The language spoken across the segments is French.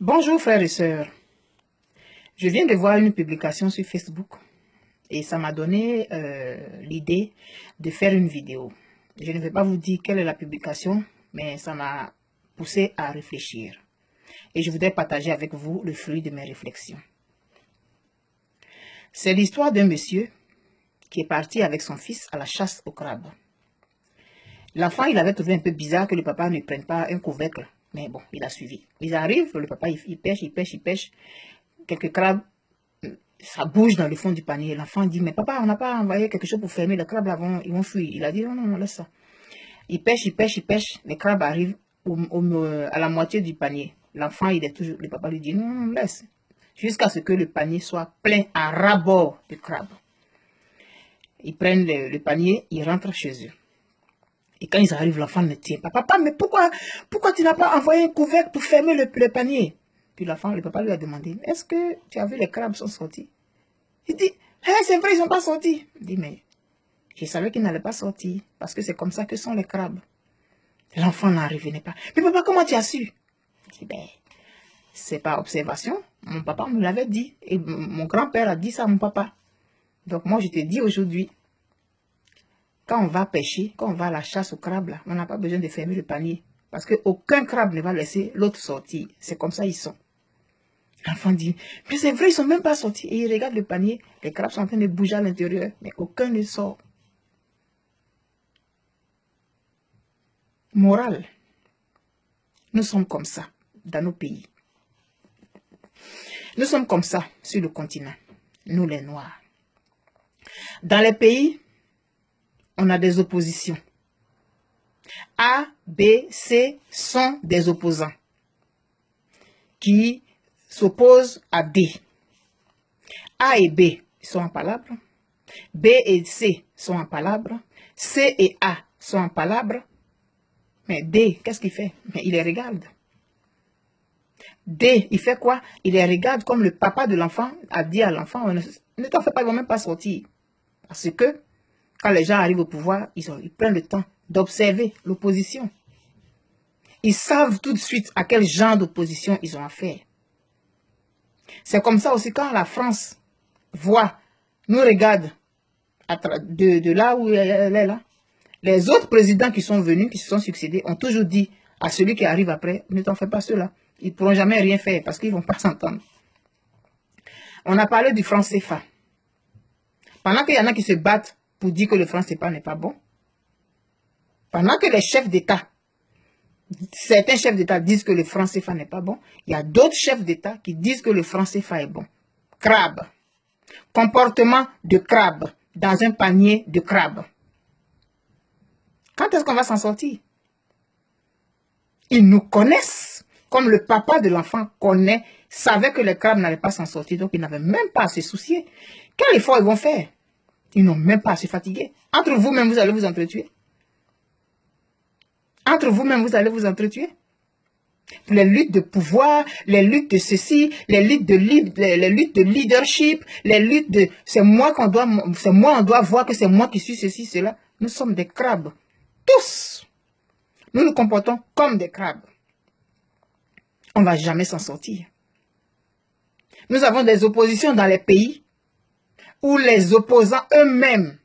Bonjour frères et sœurs, je viens de voir une publication sur Facebook et ça m'a donné l'idée de faire une vidéo. Je ne vais pas vous dire quelle est la publication, mais ça m'a poussé à réfléchir. Et je voudrais partager avec vous le fruit de mes réflexions. C'est l'histoire d'un monsieur qui est parti avec son fils à la chasse au crabe. L'enfant, il avait trouvé un peu bizarre que le papa ne prenne pas un couvercle. Mais bon, il a suivi. Ils arrivent, le papa, il pêche. Quelques crabes, ça bouge dans le fond du panier. L'enfant dit, mais papa, on n'a pas envoyé quelque chose pour fermer. Les crabes, là, ils vont fuir. Il a dit, non, non, laisse ça. Il pêche. Les crabes arrivent à la moitié du panier. L'enfant, le papa lui dit, non, non, laisse. Jusqu'à ce que le panier soit plein à ras-bord de crabes. Ils prennent le panier, ils rentrent chez eux. Et quand ils arrivent, l'enfant ne tient pas. Papa, mais pourquoi tu n'as pas envoyé un couvercle pour fermer le panier? Puis le papa lui a demandé, est-ce que tu as vu les crabes sont sortis? Il dit, c'est vrai, ils ne sont pas sortis. Il dit, mais je savais qu'ils n'allaient pas sortir, parce que c'est comme ça que sont les crabes. L'enfant n'en revenait pas. Mais papa, comment tu as su? Il dit, ben, c'est par observation. Mon papa me l'avait dit. Et mon grand-père a dit ça à mon papa. Donc moi, je te dis aujourd'hui, quand on va pêcher, quand on va à la chasse aux crabes, là, on n'a pas besoin de fermer le panier. Parce qu'aucun crabe ne va laisser l'autre sortir. C'est comme ça ils sont. L'enfant dit, mais c'est vrai, ils ne sont même pas sortis. Et il regarde le panier, les crabes sont en train de bouger à l'intérieur, mais aucun ne sort. Morale, nous sommes comme ça dans nos pays. Nous sommes comme ça sur le continent, nous les Noirs. Dans les pays, on a des oppositions. A, B, C sont des opposants qui s'opposent à D. A et B sont en palabre. B et C sont en palabre. C et A sont en palabre. Mais D, qu'est-ce qu'il fait? Mais il les regarde. D, il fait quoi? Il les regarde comme le papa de l'enfant a dit à l'enfant, ne t'en fais pas, ils ne vont même pas sortir. Parce que quand les gens arrivent au pouvoir, ils prennent le temps d'observer l'opposition. Ils savent tout de suite à quel genre d'opposition ils ont affaire. C'est comme ça aussi quand la France nous regarde de là où elle est là. Les autres présidents qui sont venus, qui se sont succédés, ont toujours dit à celui qui arrive après, ne t'en fais pas cela. Ils ne pourront jamais rien faire parce qu'ils ne vont pas s'entendre. On a parlé du franc CFA. Pendant qu'il y en a qui se battent pour dire que le franc CFA n'est pas bon, pendant que les chefs d'État, certains chefs d'État disent que le franc CFA n'est pas bon, il y a d'autres chefs d'État qui disent que le franc CFA est bon. Crabe. Comportement de crabe dans un panier de crabe. Quand est-ce qu'on va s'en sortir? Ils nous connaissent comme le papa de l'enfant savait que les crabes n'allaient pas s'en sortir, donc ils n'avaient même pas à se soucier. Quel effort ils vont faire? Ils n'ont même pas à se fatiguer. Entre vous-même, vous allez vous entretuer. Entre vous-même, vous allez vous entretuer. Les luttes de pouvoir, les luttes de ceci, les luttes de leadership, les luttes de on doit voir que c'est moi qui suis ceci, cela. Nous sommes des crabes. Tous. Nous nous comportons comme des crabes. On ne va jamais s'en sortir. Nous avons des oppositions dans les pays où les opposants eux-mêmes,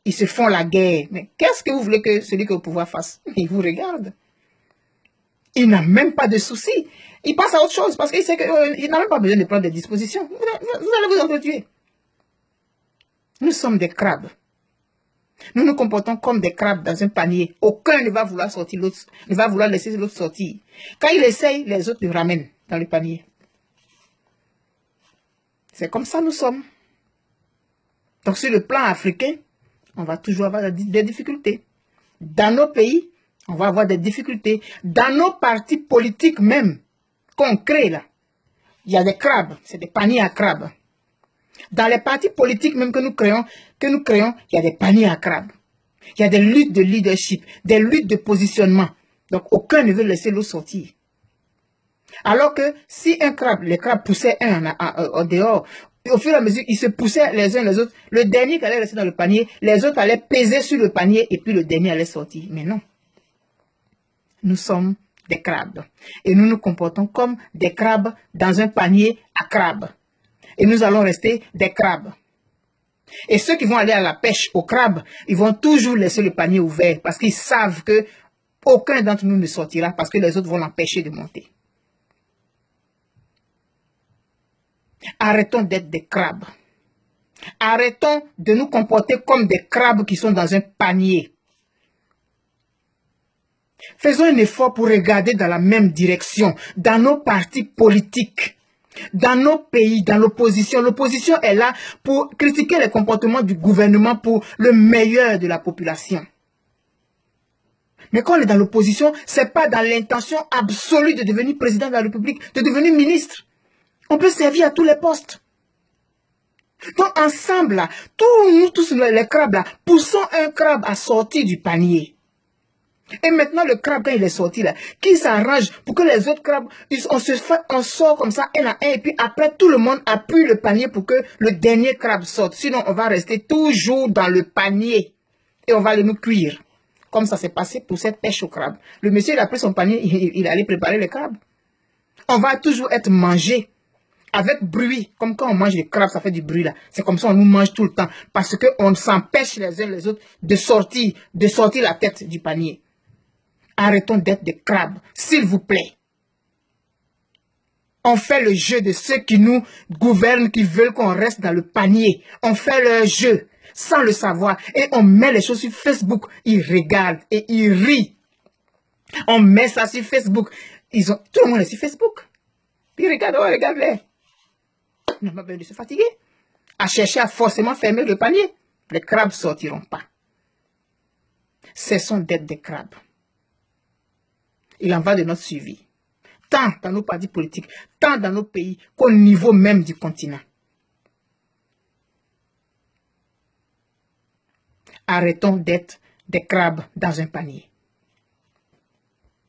ils se font la guerre. Mais qu'est-ce que vous voulez que celui qui est au pouvoir fasse? Il vous regarde. Il n'a même pas de soucis. Il passe à autre chose parce qu'il sait qu'il n'a même pas besoin de prendre des dispositions. Vous allez vous entretuer. Nous sommes des crabes. Nous nous comportons comme des crabes dans un panier. Aucun ne va vouloir sortir l'autre, ne va vouloir laisser l'autre sortir. Quand il essaye, les autres le ramènent dans le panier. C'est comme ça nous sommes. Donc sur le plan africain, on va toujours avoir des difficultés. Dans nos pays, on va avoir des difficultés. Dans nos partis politiques même, qu'on crée là, il y a des crabes, c'est des paniers à crabes. Dans les partis politiques même que nous créons, il y a des paniers à crabes. Il y a des luttes de leadership, des luttes de positionnement. Donc aucun ne veut laisser l'autre sortir. Alors que si les crabes poussaient un en dehors, au fur et à mesure, ils se poussaient les uns les autres. Le dernier qui allait rester dans le panier, les autres allaient peser sur le panier et puis le dernier allait sortir. Mais non. Nous sommes des crabes. Et nous nous comportons comme des crabes dans un panier à crabes. Et nous allons rester des crabes. Et ceux qui vont aller à la pêche aux crabes, ils vont toujours laisser le panier ouvert parce qu'ils savent que aucun d'entre nous ne sortira parce que les autres vont l'empêcher de monter. Arrêtons d'être des crabes. Arrêtons de nous comporter comme des crabes qui sont dans un panier. Faisons un effort pour regarder dans la même direction, dans nos partis politiques, dans nos pays, dans l'opposition. L'opposition est là pour critiquer les comportements du gouvernement pour le meilleur de la population. Mais quand on est dans l'opposition, ce n'est pas dans l'intention absolue de devenir président de la République, de devenir ministre. On peut servir à tous les postes. Donc ensemble, là, nous tous les crabes, là, poussons un crabe à sortir du panier. Et maintenant, le crabe, quand il est sorti, là, qui s'arrange pour que les autres crabes, on sort comme ça, un à un, et puis après, tout le monde appuie le panier pour que le dernier crabe sorte. Sinon, on va rester toujours dans le panier et on va le nous cuire. Comme ça s'est passé pour cette pêche au crabe. Le monsieur, il a pris son panier, il allait préparer le crabe. On va toujours être mangé avec bruit. Comme quand on mange le crabe, ça fait du bruit là. C'est comme ça, on nous mange tout le temps. Parce qu'on s'empêche les uns les autres de sortir la tête du panier. Arrêtons d'être des crabes, s'il vous plaît. On fait le jeu de ceux qui nous gouvernent, qui veulent qu'on reste dans le panier. On fait leur jeu sans le savoir. Et on met les choses sur Facebook. Ils regardent et ils rient. On met ça sur Facebook. Tout le monde est sur Facebook. Puis regarde, oh, regarde-les. On n'a pas besoin de se fatiguer. À chercher à forcément fermer le panier. Les crabes ne sortiront pas. Cessons d'être des crabes. Il en va de notre survie. Tant dans nos partis politiques, tant dans nos pays, qu'au niveau même du continent. Arrêtons d'être des crabes dans un panier.